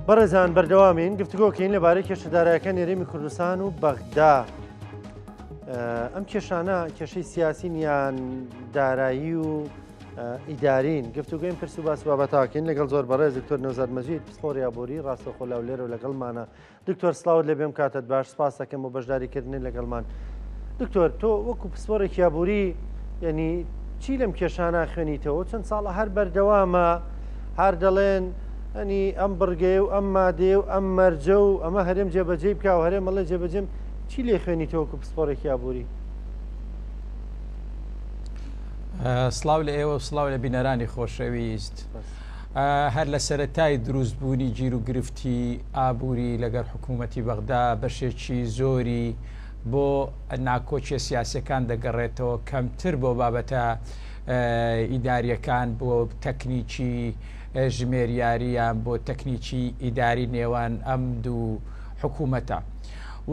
بەڕێزان بەردەوامین گفتوگۆکەین لەبارەی کێشەدارایەکان هەرێمی کوردستان و بەغدا. ئەم کێشانە کێشەی سیاسین یان دارایی و ئیدارین گفتوگوین پرس و باس بابەتاکەین لەگەڵ زۆر بەڕێز دکتۆر نەوزەر مەجید پسپۆڕی یابووری ڕاستەوخۆ لاولێرە و لەگەڵمانە. دکتۆر سڵاوت لێ بێم کاتت باش، سپاس دەکەم بۆ بەشداریکردنی لەگەڵمان. دکتۆر تۆ وەکو پسپۆڕێکی یابووری یعنی چی لەم کێشانە خوێنیتەوە؟ چەند ساڵە هەر بەردەوامە هەر دەڵێن ئەنی ئەم بڕگێ و ئەم مادێ و ئەم مەرجە و ئەمە هەرێم جێبەجێ بکە و هەرێم مەڵێ جێبەجێم چی لێ خوێنیتەوە وەکو پسپۆڕێکی یابووری؟ سڵاو لە ئێوە و سڵاو لە بینەرانی خۆشەویست. هەر لە سەرەتای دروستبوونی گیر و گرفتی ئابووری لەگەر حکوومەتی بەغدا بەشێکی زۆری بۆ ناکۆچیە سیاسەکان دەگەڕێتەوە، کەمتر بۆ بابەتە ئیداریەکان بۆ تەکنیکی ژمێریاریان بۆ تەکنیکی ئیداری نێوان ئەم دوو حکوومەتە.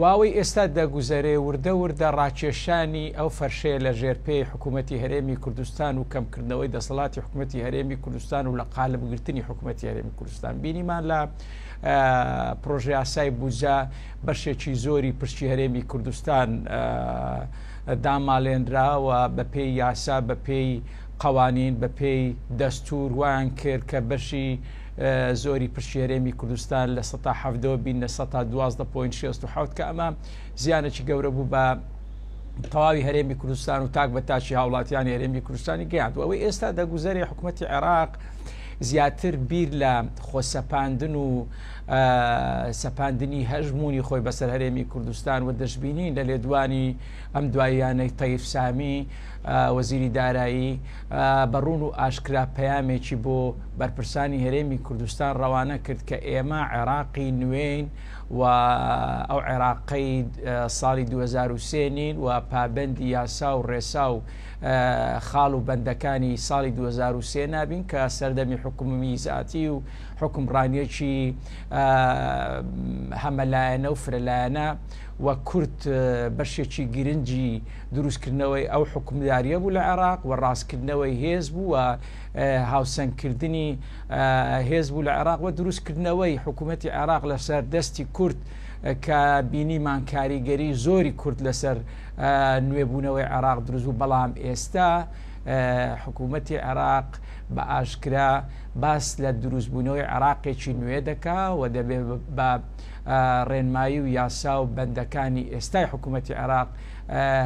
واوەی ئێستا دەگوزەرێ وردە وردە ڕاکێشانی ئەو فەرشەیە لە ژێرپێی حکوومەتی هەرێمی کوردستان و کەمکردنەوەی دەسەڵاتی حکوومەتی هەرێمی کوردستان و لە قالبگرتنی حکوومەتی هەرێمی کوردستان بینیمان لە پرۆژه یاسای بوجا بەشێکی زۆری پشتی هەرێمی کوردستان داماڵێنراوە بە پێی یاسا، بە پێی قوانین، بە پێی دەستور وان کرد کە بەشی زۆری پشتی هەرێمی کوردستان لە ١٧ بین لە ١12.67 کە ئەمە زیانێکی گەورە بوو بە تەواوی هەرێمی کوردستان و تاک بە تاچی هاوڵاتیانی هەرێمی کوردستانی گەیاند. ئەوەی ئێستا دەگوزەرێ حکوومەتی عێراق زیاتر بیر لە خۆسەپاندن و سەپاندنی هەژمونی خۆی بەسەر هەرێمی کوردستان و دەشبینین لە لێدوانی ئەم دواییانەی تەیف سامی وەزیری دارایی بەڕوون و ئاشکرا پەیامێکی بۆ بەرپرسانی هەرێمی کوردستان ڕەوانە کرد کە ئێمە عێراقی نوێین و ئەو عێراقەی ساڵی 2003 نین و پابەندی یاسا و ڕێسا و خاڵ و بەندەکانی ساڵی 2003 نابین کە سەردەمی حکومی زاتی و حکمڕانیەکی هەمەلایەنە و فرەلایەنە و کورد بەشێکی گرنگی دروستکردنەوەی ئەو حکومداریە بوو لە عێراق و ڕاستکردنەوەی هێز بوو و هاوسەنگکردنی هێز بوو لە عێراق و دروستکردنەوەی حکوومەتی عێراق لەسەر دەستی کورد کە بینیمان کاریگەری زۆری کورد لەسەر نوێبوونەوەی عێراق دروست بوو. بەڵام ئێستا حکوومەتی عێراق بە ئاشکرا باس لە دروستبوونەوەی عێراقێکی نوێ دەکا و دەبێت بە ڕێنمایی و یاسا و بەندەکانی ئێستای حکوومەتی عێراق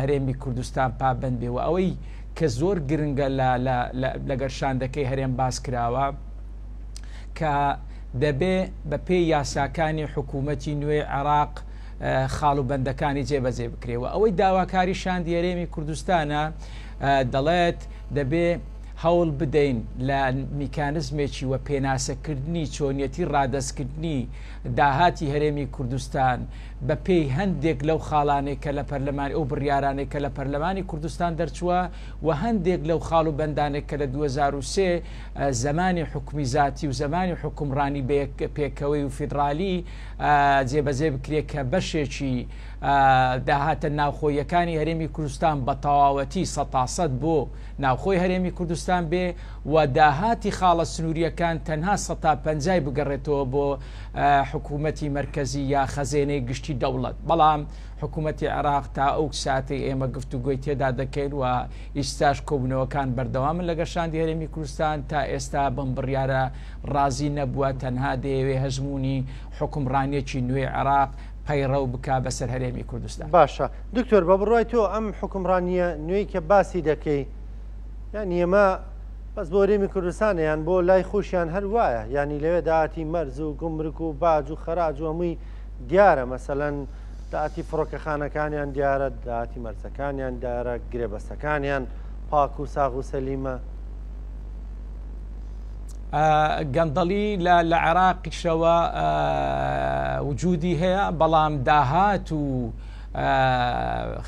هەرێمی کوردستان پابەند بێ و ئەوەی کە زۆر گرنگە لەگەر شاندەکەی هەرێم باس کراوە کە دەبێ بە پێی یاساکانی حکوومەتی نوێی عێراق خاڵ و بەندەکانی جێبەجێ بکرێەوە. ئەوەی داواکاری شاندی هەرێمی کوردستانە دەڵێت دەبێ هەوڵ بدەین لە میکانزمێکی وە پێناسەکردنی چۆنیەتی ڕادەستکردنی داهاتی هەرێمی کوردستان بە پێی هەندێک لەو خاڵانێک کە لە پەرلەمانی ئەو بڕیارانێک کە لە پەرلەمانی کوردستان دەرچووە و هەندێک لەو خاڵ و بەندانێک کە لە 2003 زمانی حکومی زاتی و زمانی حکومڕانی پێکەوەی و فیدرالی جێبەجێ بکرێت کە بەشێکی داهاتە ناوخۆیەکانی هەرێمی کوردستان بە تەواوەتی 100% بۆ ناوخۆی هەرێمی کوردستان بێ و داهاتی خاڵە سنووریەکان تەنها 150 بگەڕێتەوە بۆ حکوومەتی مەرکەزی یا خەزێنەی گشتی دەوڵەت. بەڵام حکوومەتی عێراق تا ئەو ساتەی ئێمە گفتوگۆی تێدا دەکەین و ئیستاش کۆبوونەوەکان بەردەوامن لەگەر شاندی هەرێمی کوردستان تا ئێستا بەم بڕیارە ڕازی نەبووە، تەنها دەیەوێ هەژمونی حکمڕانیەکی نوێی عێراق پەیڕەو بکا بەسەر هەرێمی کوردستان. باشە دکتۆر بە بڕوای تۆ ئەم حکمڕانیە نوێی کە باسی دەکەی یان ئێمە بەس بۆ هەرێمی کوردستانە یان بۆ لای خۆشیان هەر وایە، ینی لەوێ داهاتی مەرز و گومرک و باج و خەراج و هەمووی دیارە، مەسەلەن داهاتی فڕۆکەخانەکانیان دیارە، داهاتی مەرجەکانیان دیارە، گرێبەستەکانیان پاک و ساغ و سەلیمە. گەندەڵی لە عێراقیشەوە وجودی هەیە، بەڵام داهات و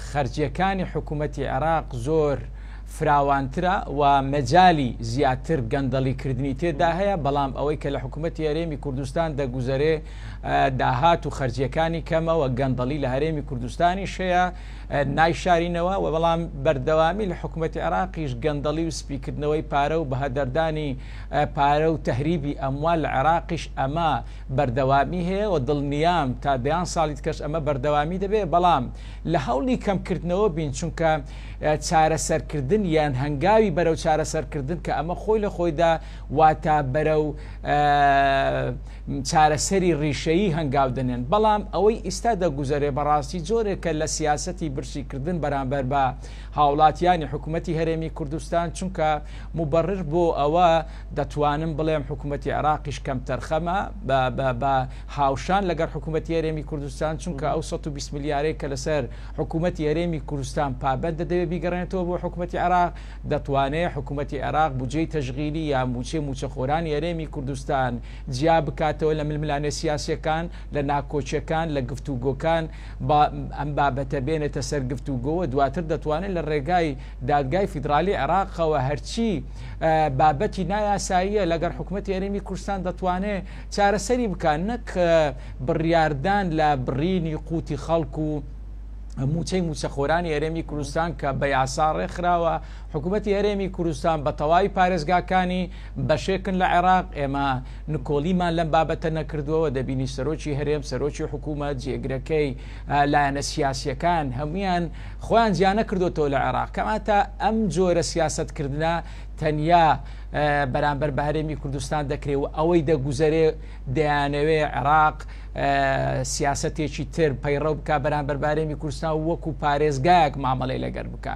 خەرجیەکانی حکوومەتی عێراق زۆر فراوانترە و مەجای زیاتر گەندەڵیکردنی تێدا هەیە بەڵام ئەوەی کە لە حکوومەتی هەرێمی کوردستان دەگوزارێ داهات و خەرجیەکانی کەمە و گەندەڵی لە هەرێمی کوردستانی شەیە نایشارینەوە و بەڵام بەردەوامی لە حکوومەتی عێراقیش گەندەڵی و سپیکردنەوەی پارە و بەهەدەردانی پارە و تەهریبی ئەموال لە عێراقیش ئەمە بەردەوامی هەیە و دڵنیام تا دەیان ساڵی کەس ئەمە بەردەوامی دەبێت بەڵام لە هەوڵی کەمکردنەوە بین چونکە چارەسەرکردن یان هەنگاوی بەرەو چارەسەرکردن کە ئەمە خۆی لە خۆیدا واتە بەرەو چارەسەری ڕیشەیی هەنگاو دەنێن بەڵام ئەوەی ئێستا دەگوزارێ بەڕاستی جۆرێکە لە سیاسەتی برسیکردن بەرامبەر بە هاوڵاتیانی حکوومەتی هەرێمی کوردستان چونکە مبرر بۆ ئەوە دەتوانم بڵێم حکوومەتی عێراقیش کەم تەرخەمە بە هاوشان لەگەر حکوومەتی هەرێمی کوردستان چونکە ئەو 120 میلیارەی کە لەسەر حکوومەتی هەرێمی کوردستان پابەت دەبێت بیگەڕێنێتەوە بۆ حکوومەتی عێراق دەتوانێت حکوومەتی عێراق بوجەی تەشغیلی یا موچەخۆرانی هەرێمی کوردستان جیا بکاتەوە لە ململانە سیاسیەکان لە ناکۆچیەکان لە گفتوگۆکان ئەم بابەتە بێنێتە سەر گفتوگۆوە دواتر دەتوانێت لە ڕێگای دادگای فیدرالی عێراقەوە هەرچی بابەتی نایاساییە لەگەر حکوومەتی هەرێمی کوردستان دەتوانێت چارەسەری بکات نەک بڕیاردان لە بڕینی قوتی خەڵک و موچەی موچەخۆرانی هەرێمی کوردستان کە بە یاسا ڕێکخراوە حکوومەتی هەرێمی کوردستان بە تەواوی پارێزگاکانی بەشێکن لە عێراق ئێمە نکۆلیمان لەم بابەتە نەکردووەوە دەبینی سەرۆکی هەرێم سەرۆکی حکوومەت جێگرەکەی لایەنە سیاسیەکان هەمویان خۆیان زیانە کردوتەوە لە عێراق کەماتە ئەم جۆرە سیاسەتکردنە تەنیا بەرامبەر بە هەرێمی کوردستان دەکرێت و ئەوەی دەگوزارێ دەیانەوێ عێراق سیاسەتێکی تر پەیڕەو بکە بەرامبەر بە هەرێمی کوردستان وەکو پارێزگایەک مامەڵەی لەگەر بکە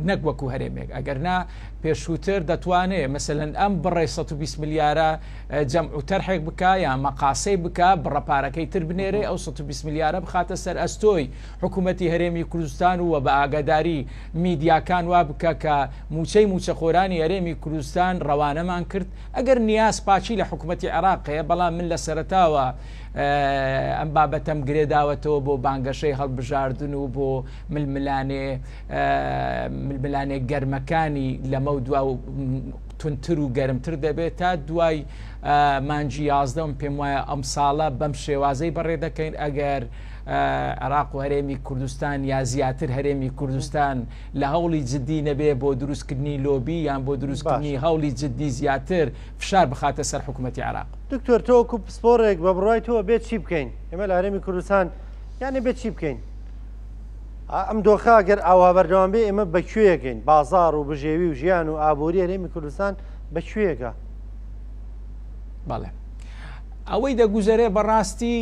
نەک وەکو هەرێمێک ئەگەرنا پێشووتر دەتوانێت مەسەلەن ئەم بڕێ 120 میلیارە جەمع و تەرحێک بکە یان مەقاسەی بکە بڕەپارەکەی تر بنێرێ ئەو 120 میلیارە بخاتە سەر ئەستۆی حکوومەتی هەرێمی کوردستان و بە ئاگاداری میدیاکان وا بکە کە موچەی موچەخۆرانی هەرێمی کوردستان ڕەوانەمان کرد ئەگەر نیاز پاچی لە حکوومەتی عێراقەیە بەڵام من لە سەرەتاوە ئەم بابەتەم گرێداوەتەوە بۆ بانگەشەی هەڵبژاردن و بۆ ململانێ گەرمەکانی لەمە دوا و تونتر و گەرمتر دەبێت تا دوای مانجی 11 پێم وایە ئەم ساڵە بەم شێوازەی بەڕێ دەکەین ئەگەر عێراق و هەرێمی کوردستان یا زیاتر هەرێمی کوردستان لە هەوڵی جددی نەبێ بۆ دروستکردنی لۆبی یان بۆ دروستکردنی هەوڵی جددی زیاتر فشار بخاتە سەر حکوومەتی عێراق. دکتۆر تۆ وەکو پسپۆڕێک بە بڕای تۆ بێت چی بکەین ئێمە لە هەرێمی کوردستان یانێ بێت چی بکەین ئەم دۆخە گەر ئاوا بەردەوام بێ ئێمە بەکوێیەکەین بازار و بژێوی و ژیان و ئابووری هەرێمی کوردستان بەکوێیەکە بەڵێ ئەوەی دەگوزارێ بەڕاستی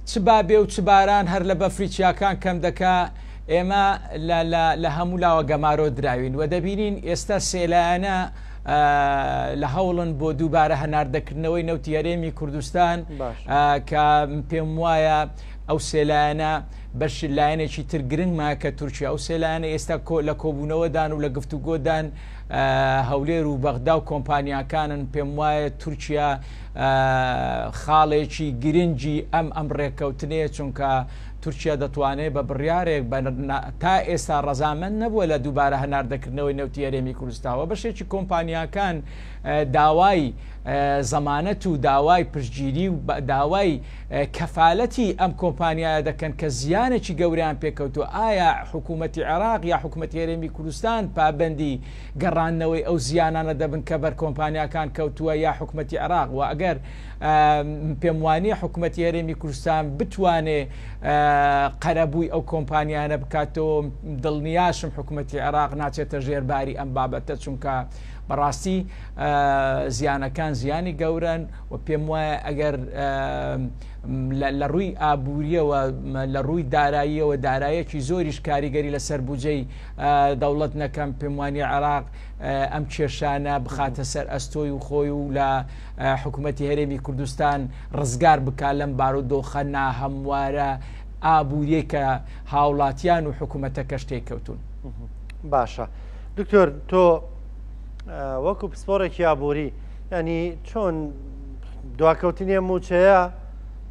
چ بابێ و چ باران هەر لە بەفری چیاکان کەم دەکا ئێمە لە هەموو لاوە گەمارۆ دراوین و دەبینین ئێستا سێلایەنە لە هەوڵن بۆ دووبارە هەناردەکردنەوەی نەوتی هەرێمی کوردستان کە پێم وایە ئەو سێلایەنە بەش لایەنێکی تر گرنگمە کە تورکیا ئەو سێلایەنە ئێستا لە کۆبوونەوەدان و لە گفتوگۆدان هەولێر و بەغدا و کۆمپانیاکانن پێم وایە تورکیا خاڵێکی گرنگی ئەم ڕێککەوتنەیە چونکە تورکیا دەتوانێت بە بڕیارێک تا ئێستا ڕەزامەند نەبووە لە دووبارە هەناردەکردنەوەی نەوتی هەرێمی کوردستانەوە بەشێکی کۆمپانیاکان داوای زەمانەت و داوای پشتگیری و داوای کەفالەتی ئەم کۆمپانیایە دەکەن کە زیانێکی گەوریان پێکەوتووە ئایا حکوومەتی عێراق یا حکوومەتی هەرێمی کوردستان پابەندی گەڕانەوەی ئەو زیانانە دەبن کە بەر کۆمپانیاکان کەوتووە یا حکوومەتی عێراق و ئەگەر پێم وانیە حکوومەتی هەرێمی کوردستان بتوانێ قەرەبووی ئەو کۆمپانیانە بکاتەوە دڵنیاشم حکوومەتی عێراق ناچێتە ژێرباری ئەم بابەتە چونکە بەڕاستی زیانەکان زیانی گەورن و پێم وایە ئەگەر لە ڕووی ئابووریەوە لە ڕووی داراییەوە دارایەکی زۆریش کاریگەری لەسەر بودجەی دەوڵەت نەکەم پێم وانی عێراق ئەم کێشانە بخاتە سەر ئەستۆی و خۆی و لە حکوومەتی هەرێمی کوردستان ڕزگار بکات لەم بارودۆخە ناهەموارە ئابووریە کە هاوڵاتیان و حکوومەتەکە شتێک کەوتون. باشە دکتۆر تۆ وەکو پسپۆڕێکی ئابووری ینی چۆن دواکەوتنیە موچەیە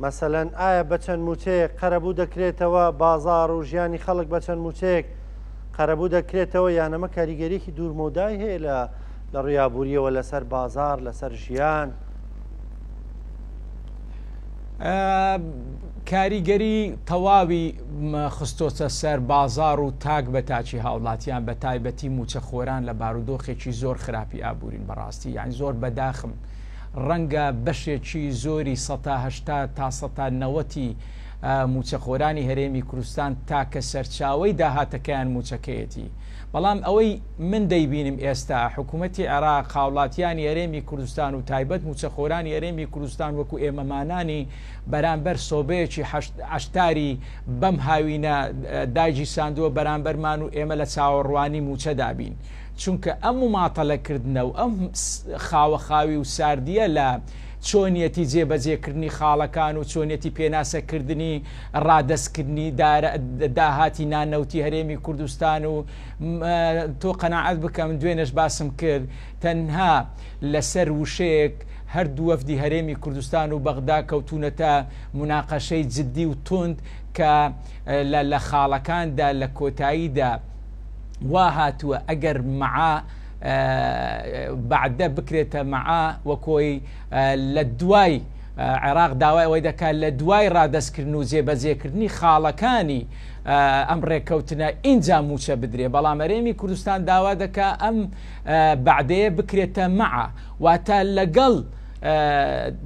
مەسەلەن ئایا بە چەند موچەیەک قەرەبوو دەکرێتەوە بازار و ژیانی خەڵک بە چەند موچەیەک قەرەبوو دەکرێتەوە یانەمە کاریگەریەکی دوورمۆدای هەیە لە ڕیابووریەوە لەسەر بازار لەسەر ژیان؟ کاریگەری تەواوی خستۆچە سەر بازار و تاک بە تاچی هاوڵاتیان بە تایبەتی موچەخۆران لە بارودۆخێکی زۆر خراپی ئابوورین بەڕاستی یان زۆر بەداخم ڕەنگە بەشێکی زۆری 180 تا 190 موچەخۆرانی هەرێمی کوردستان تاکە سەرچاوەی داهاتەکەیان موچەکەیەتی. بەڵام ئەوەی من دەیبینم ئێستا حکوومەتی عێراق هاوڵاتیانی هەرێمی کوردستان و تایبەت موچەخۆرانی هەرێمی کوردستان وەکو ئێمەمانانی بەرامبەر سۆبەیەکی عەشتاری بەم هاوینە داگی ساندووە بەرامبەرمان و ئێمە لە چاوەڕوانی موچە دابین. چونکە ئەم ماتەڵەکردنە و ئەم خاوەخاوی و ساردیە لە چۆنیەتی جێبەجێکردنی خاڵەکان و چۆنیەتی پێناسەکردنی ڕادەستکردنی داهاتی نانەوتی هەرێمی کوردستان و تۆ قەناعەت بکەم دوێنێش باسم کرد تەنها لەسەر وشەیەک هەردوو وەفدی هەرێمی کوردستان و بەغدا کەوتونەتە مناقەشەی جددی و تند کە لە خاڵەکاندا لە کۆتاییدا وا هاتووە ئەگەر مەعا بعدە بکرێتە مەعا وەکۆی لە دوای عێراق داوای ئەوەی دەکات لە دوای ڕادەستکردن و جێبەجێکردنی خاڵەکانی ئەم ڕێککەوتنە ئینجا موچە بدرێ. بەڵام هەرێمی کوردستان داوا دەکات ئەم بعدەیە بکرێتە مەعا واتە لەگەڵ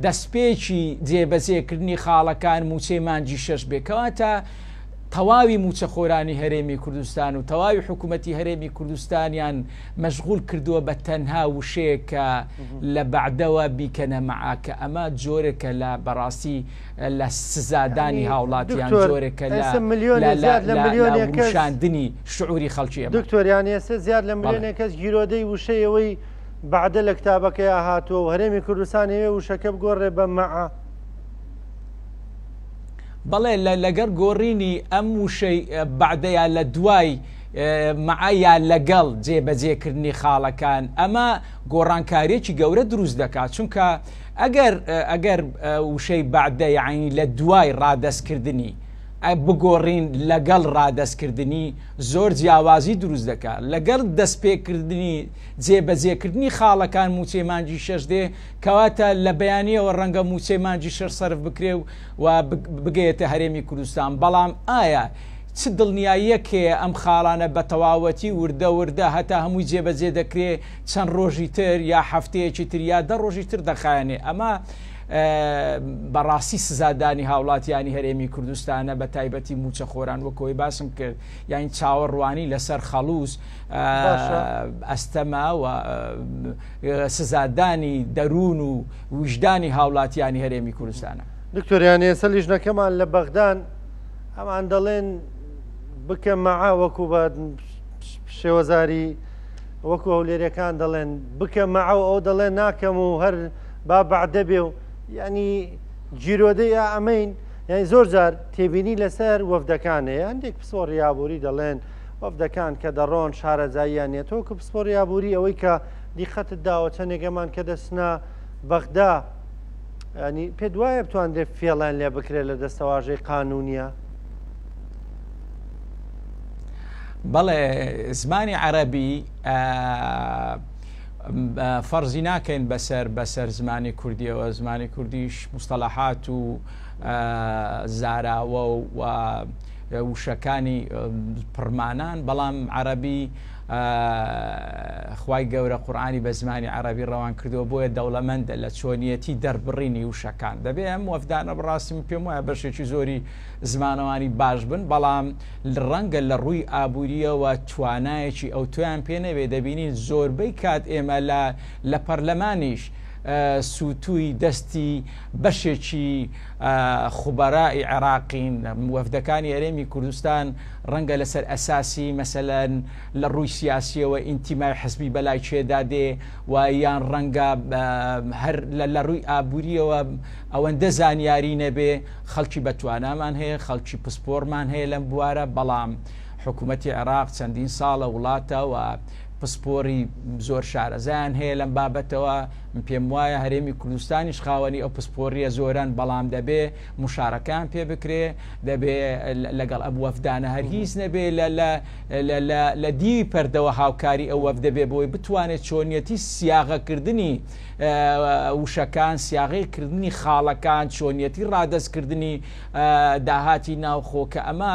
دەستپێکی جێبەجێکردنی خاڵەکان موچەی مانجی 6 بێکەواتە تەواوی موچەخۆرانی هەرێمی کوردستان و تەواوی حکوومەتی هەرێمی کوردستانیان مەشغول کردووە بە تەنها وشەیەکە لە بەعدەوە بیکەنە مەعا کە ئەمە جۆرێکە لە بەڕاستی لە سزادانی هاوڵاتیان جۆرێکە لە وشاندنی شعوری خەڵکی. دکتۆریان ئێستا زیاد لە ملیۆنێک کەس گیرۆدەی وشەیەوەی بعدە لە کتابەکەی هاتووە و هەرێمی کوردستان ئەوێ وشەکە بگۆڕێ بە مەعا. بەڵێ لەگەر گۆڕینی ئەم وشەی بعدەیە لە دوای مەعایە لەگەڵ جێبەجێکردنی خاڵەکان ئەمە گۆڕانکاریەکی گەورە دروست دەکات چونکە ئەگەر وشەی بعدە یعنی لە دوای ڕادەستکردنی بگۆڕین لەگەڵ ڕادەستکردنی زۆر جیاوازی دروست دەکات لەگەڵ دەستپێکردنی جێبەجێکردنی خاڵەکان موچەی مانجی 6 دێ کەواتە لە بەیانیەوە ڕەنگە موچەی مانجی 6 سەرف بکرێ و بگەیتە هەرێمی کوردستان. بەڵام ئایا چ دڵنیاییەکێ ئەم خاڵانە بە تەواوەتی وردە هەتا هەمووی جێبەجێ دەکرێت چەند ڕۆژی تر یا هەفتەیەکی تر یا 10 ڕۆژی تر دەخایەنێ. ئەمە بەڕاستی سزادانی هاوڵاتیانی هەرێمی کوردستانە بە تایبەتی موچەخۆران وەکەوەی باسم کرد یان چاوەڕوانی لەسەر خەڵووس ئەستەما و سزادانی دەروون و وجدانی هاوڵاتیانی هەرێمی کوردستانە. دکتۆریان ئێستا لیژنەکەمان لە بەغدان ئەمان دەڵێن بکە مەعا وەکو بە شێوەزاری وەکو هەولێرەکان دەڵێن بکە مەعا و ئەو دەڵێن ناکەم و هەر با بعدە بێ و ینی جیرۆدەی ئەمەین یعنی زۆر جار تێبینی لەسەر وەفدەکانەیە هەندێک پسپۆڕ یابووری دەڵێن وەفدەکان کە دەڕۆن شارەزاییان نێتەوە کە پسپۆڕ یابووری ئەوەی کە دیقەتت داوە چەندێکەمان کە دەستنا بەغدا ینی پێ دوایە بتوانرێت فێڵیان لێ بکرێت لە دەستەواژەی قانونیە. بەڵێ زمانی عەرەبی فەرزی ناکەین بەسەر زمانی کوردیەوە زمانی کوردیش مستەلاحات و زاراوە و وشەکانی پڕمانان بەڵام عەرەبی خوای گەورە قورئانی بە زمانی عەرەبی ڕەوان کردووە بۆیە دەوڵەمەندە لە چۆنیەتی دەربڕینی وشەکان. دەبێ ئەم وەفدانە بەڕاستی پێم وایە بەشێکی زۆری زمانەوانی باش بن بەڵام ڕەنگە لە ڕووی ئابووریەوە توانایەکی ئەو تویان پێ نەوێ دەبینین زۆربەی کات ئێمە لە پەرلەمانیش سوتوی دەستی بەشێکی خوبەرای عێراقین وەفدەکانی هەرێمی کوردستان ڕەنگە لەسەر ئەساسی مەسەلەن لە ڕووی سیاسیەوە ئینتیمای حزبی بەلای چێدادێ و یان ڕەنگە هەر لە ڕووی ئابووریەوە ئەوەندە زانیاری نەبێ خەڵکی بەتوانامان هەیە خەڵکی پسپۆرمان هەیە لەم بوارە بەڵام حکوومەتی عێراق چەندین ساڵە وڵاتە و پسپۆری زۆر شارەزایان هەیە لەم بابەتەوە پێم وایە هەرێمی کوردستانیش خاوەنی ئەو پسپۆریە زۆران بەڵام دەبێ مشارەکان پێ بکرێ دەبێ لەگەڵ ئەم وەفدانە هەر هیچ نەبێ لە دیوی پەردەوە هاوکاری ئەو وەفدە بێ بۆی بتوانێت چۆنیەتی سیاغەکردنی وشەکان سیاغەیکردنی خاڵەکان چۆنیەتی ڕادەستکردنی داهاتی ناوخۆ کە ئەمە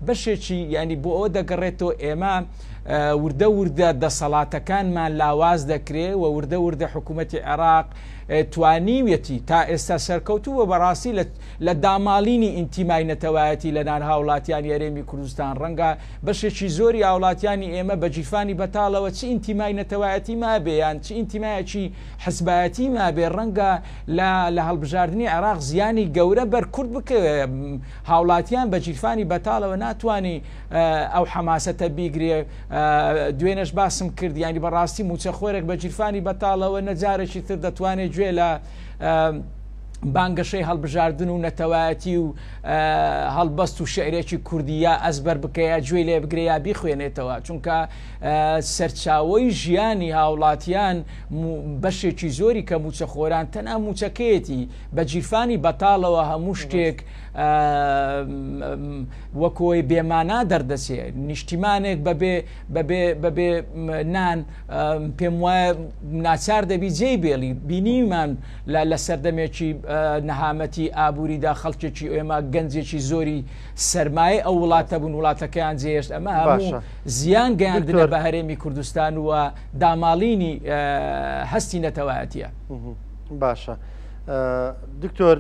بەشێکی ینی بۆ ئەوە دەگەڕێتەوە ئێمە وردە وردە دەسەڵاتەکانمان لاواز دەکرێت و وردە وردە حکوومەتی عێراق توانیویەتی تا ئێستا سەرکەوتووە بەڕاستی لە داماڵینی ئینتیمای نەتەوایەتی لە نان هاوڵاتیانی هەرێمی کوردستان ڕەنگە بەشێکی زۆری هاوڵاتیانی ئێمە بە جیرفانی بەتاڵەوە چ ئینتیمای نەتەوایەتی مابێ یان چ ئینتیمایەکی حزبایەتی مابێ ڕەنگە لە هەڵبژاردننی عێراق زیانی گەورە بەرکورد بکەوێ هاوڵاتیان بە جیرفانی بەتاڵەوە ناتوانانی ئەو حەماسەتە بیگرێ دوێنەش باسم کرد ینی بەڕاستی موچەخۆرێک بە جیرفانی بەتاڵەوە نەجارێکی تر دەتوانێت گوێ لە بانگەشەی هەڵبژاردن و نەتەوایەتی و هەڵبەست و شعرێکی کوردیە ئەزبەر بکەیە گوێ لێ بگرێ یا بیخوێنێتەوە چونکە سەرچاوەی ژیانی هاوڵاتیان بەشێکی زۆری کە موچەخۆران تەنها موچەکەیەتی بە جیرفانی بەتاڵەوە هەموو شتێک وەکۆی بێمانا دەردەسێ نیشتیمانێک بەبێ نان پێم وایە ناچار دەبی جێ بێڵی بینیمان لە سەردەمێکی نەهامەتی ئابووریدا خەڵکێکی ئێمە گەنجێکی زۆری سەرمایە ئەو وڵاتە بوون وڵاتەکەیان جێشت ئەمە هەموو زیان گەیاندنە بە هەرێمی کوردستان وە داماڵینی هەستی نەتەوایەتیە. باشە دکتۆر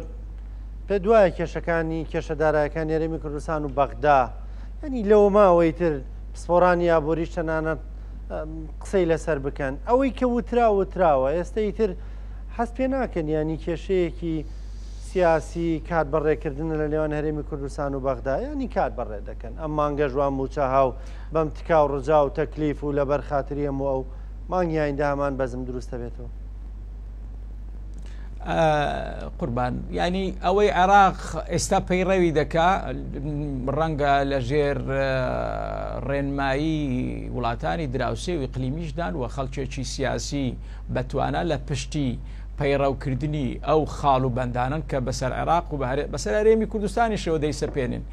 پێ دوایە کێشەکانی کێشەدارایەکان هەرێمی کوردستان و بەغدا ینی لەوە ماوەی تر پسپۆرانی ئابووری تەنانەت قسەی لەسەر بکەن ئەوەی کە وتراوە ئێستا ئیتر حەست پێ ناکەن ینی کێشەیەکی سیاسی کات بەڕێکردن لە لێوان هەرێمی کوردستان و بەغدا ینی کات بەڕێ دەکەن ئەم مانگە ژوان موچە هاو بەم تکا و ڕجا و تەکلیف و لەبەر خاتری ئەم و ئەو مانگی ئایندە هەمان بەزم دروستە بێتەوە. قوربان ینی ئەوەی عێراق ئێستا پەیڕەوی دەکا ڕەنگە لە ژێر ڕێنمایی وڵاتانی دراوسێ و ئیقلیمیشدان و خەڵکێکی سیاسی بەتوانە لە پشتی پەیڕەوکردنی ئەو خاڵ و بەندانن کە بەسەر عێراق و بەسەر هەرێمی کوردستانیشەوە دەیسەپێنن.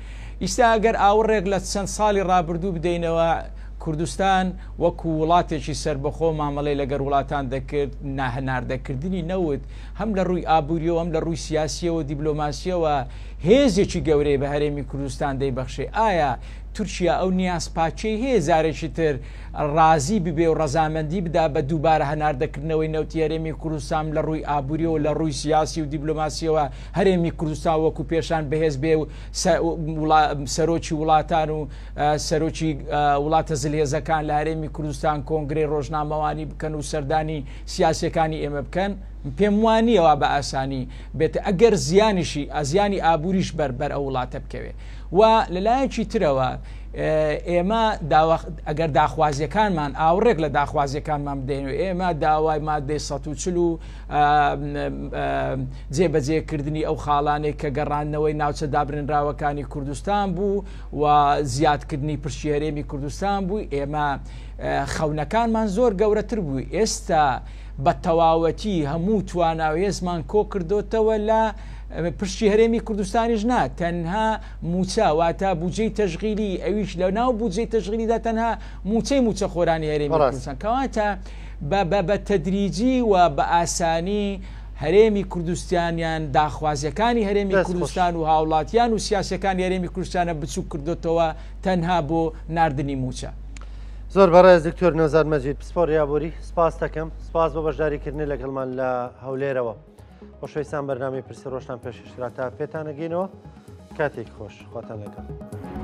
ئیستا ئەگەر ئاوڕێک لە چەند ساڵی ڕابردوو بدەینەوە کوردستان وەکو وڵاتێکی سربەخۆ مامەڵەی لەگەر وڵاتان دەکرد ناهەناردەکردنی نەوت هەم لە ڕووی ئابووریەوە هەم لە ڕووی سیاسیەوە دیبلۆماسیەوە هێزێکی گەورەی بە هەرێمی کوردستان دەیبەخشێ. ئایا تورکیا ئەو نیازپاچەی هەیە زارێکی تر ڕازی ببێ و ڕەزامەندی بدا بە دووبارە هەناردەکردنەوەی نەوتی هەرێمی کوردستان لە ڕووی ئابووریەوە لە ڕووی سیاسی و دیبلۆماسیەوە هەرێمی کوردستان وەکو پێشان بەهێز بێ و سەرۆکی وڵاتان و سەرۆکی وڵاتە زلهێزەکان لە هەرێمی کوردستان کۆنگرەی ڕۆژنامەوانی بکەن و سەردانی سیاسەکانی ئێمە بکەن پێم وانیەوە بە ئاسانی بێت ئەگەر زیانیشی ئازیانی ئابووریش بەر ئەو وڵاتە بکەوێ و لەلایەکی ترەوە ئێمە ئەگەر داخوازیەکانمان ئاوڕێک لە داخوازیەکانمان بدەینەوە ئێمە داوای مادەی 140 و جێبەجێکردنی ئەو خاڵانێک کە گەڕانەوەی ناوچە دابرێنراوەکانی کوردستان بوو و زیادکردنی پشتی هەرێمی کوردستان بوو ئێمە خەونەکانمان زۆر گەورەتر بووی ئێستا بە تەواوەتی هەموو تواناوێزمان کۆ کردوتەوە لە پشتی هەرێمی کوردستانیش نا تەنها موچە واتە بودجەی تەشغیلی ئەویش لە ناو بودجەی تەشغیلیدا تەنها موچەی موچەخۆرانی هەرێمی کوردستان کەواتە بە تەدریجی و بە ئاسانی هەرێمی کوردستانیان داخوازیەکانی هەرێمی کوردستان و هاوڵاتیان و سیاسەکانی هەرێمی کوردستانە بچوو کردوتەوە تەنها بۆ ناردنی موچە. زۆر بەڕێز دکتۆر نەوزاد مەجید پسپۆری ئابووری سپاس دەکەم سپاس بۆ بەشداریکردنی لەگەڵمان لە هەولێرەوە خۆشەویستان بەرنامەی پرسی ڕۆژتان پێشکەشکرا تا پێتان نەگەینەوە کاتێک خۆش خواتان لەگەڵ.